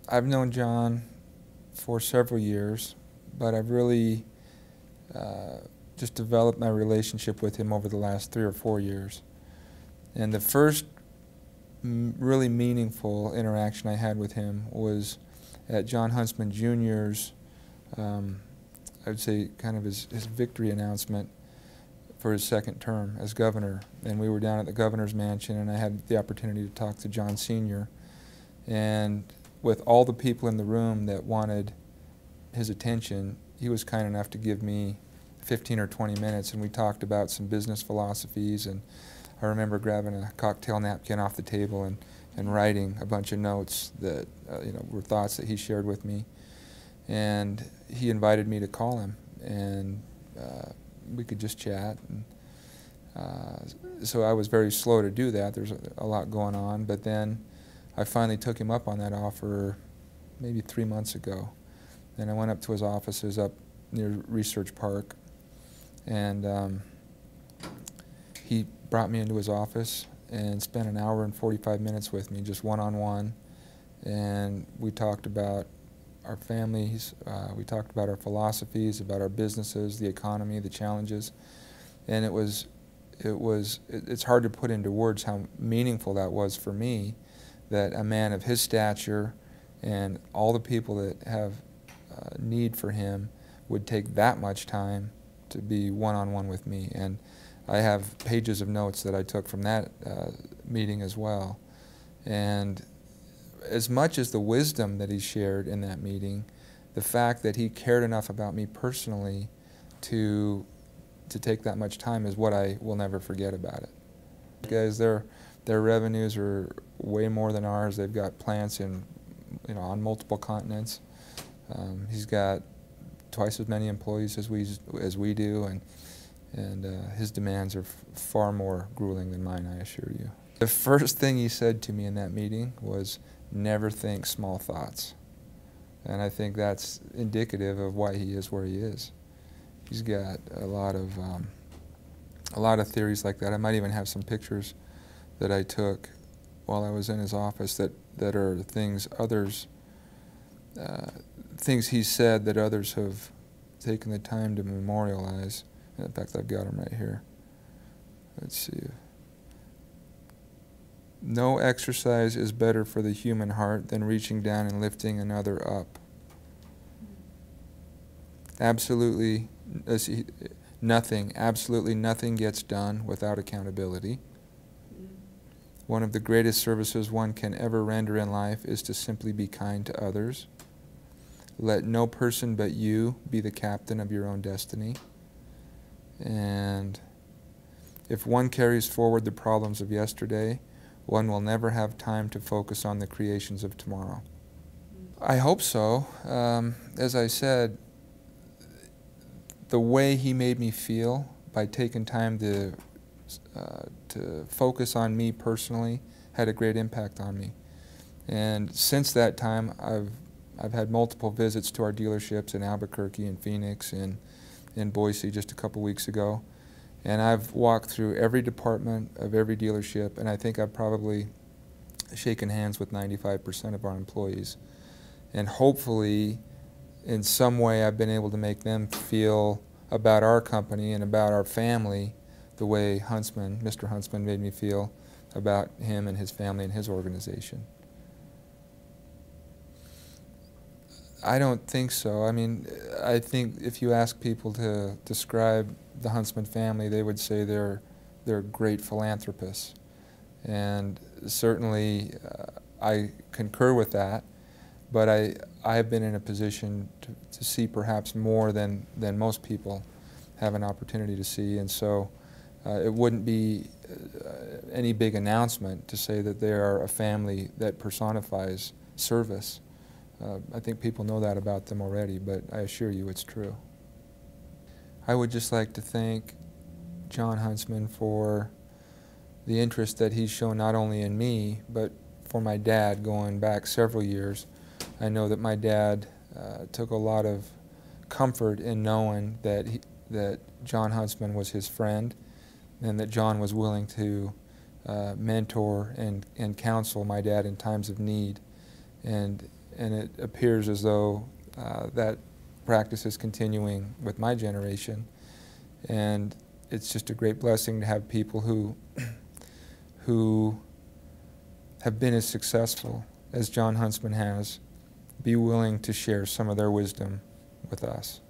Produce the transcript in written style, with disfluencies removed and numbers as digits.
I've known John for several years, but I've really just developed my relationship with him over the last 3 or 4 years. And the first really meaningful interaction I had with him was at Jon Huntsman Jr.'s, I would say kind of his victory announcement for his second term as governor. And we were down at the governor's mansion, and I had the opportunity to talk to John Sr. And with all the people in the room that wanted his attention, he was kind enough to give me 15 or 20 minutes, and we talked about some business philosophies. And I remember grabbing a cocktail napkin off the table and writing a bunch of notes that were thoughts that he shared with me. And he invited me to call him, and we could just chat. And so I was very slow to do that. There's a lot going on, but then I finally took him up on that offer maybe 3 months ago. And I went up to his offices up near Research Park, and he brought me into his office and spent an hour and 45 minutes with me, just one-on-one. And we talked about our families, we talked about our philosophies, about our businesses, the economy, the challenges. And it's hard to put into words how meaningful that was for me, that a man of his stature and all the people that have need for him would take that much time to be one-on-one with me. And I have pages of notes that I took from that meeting as well. And as much as the wisdom that he shared in that meeting, the fact that he cared enough about me personally to take that much time is what I will never forget about it. Guys, their revenues are way more than ours. They've got plants on multiple continents. He's got twice as many employees as we do, and his demands are far more grueling than mine, I assure you. The first thing he said to me in that meeting was, "Never think small thoughts." And I think that's indicative of why he is where he is. He's got a lot of theories like that. I might even have some pictures that I took while I was in his office that are things things he said that others have taken the time to memorialize. In fact, I've got them right here. Let's see. No exercise is better for the human heart than reaching down and lifting another up. Absolutely nothing gets done without accountability. One of the greatest services one can ever render in life is to simply be kind to others. Let no person but you be the captain of your own destiny. And if one carries forward the problems of yesterday, one will never have time to focus on the creations of tomorrow. I hope so. As I said, the way he made me feel by taking time to focus on me personally had a great impact on me. And since that time, I've had multiple visits to our dealerships in Albuquerque and Phoenix and in Boise just a couple weeks ago. And I've walked through every department of every dealership, and I think I've probably shaken hands with 95% of our employees. And hopefully, in some way, I've been able to make them feel about our company and about our family the way Mr. Huntsman made me feel about him and his family and his organization. I don't think so. I mean, I think if you ask people to describe the Huntsman family, they would say they're great philanthropists. And certainly I concur with that, but I have been in a position to see perhaps more than most people have an opportunity to see, and so it wouldn't be any big announcement to say that they are a family that personifies service. I think people know that about them already, but I assure you it's true. I would just like to thank Jon Huntsman for the interest that he's shown not only in me, but for my dad going back several years. I know that my dad took a lot of comfort in knowing that Jon Huntsman was his friend, and that Jon was willing to mentor and counsel my dad in times of need. And and it appears as though that practice is continuing with my generation. And it's just a great blessing to have people who have been as successful as Jon Huntsman has be willing to share some of their wisdom with us.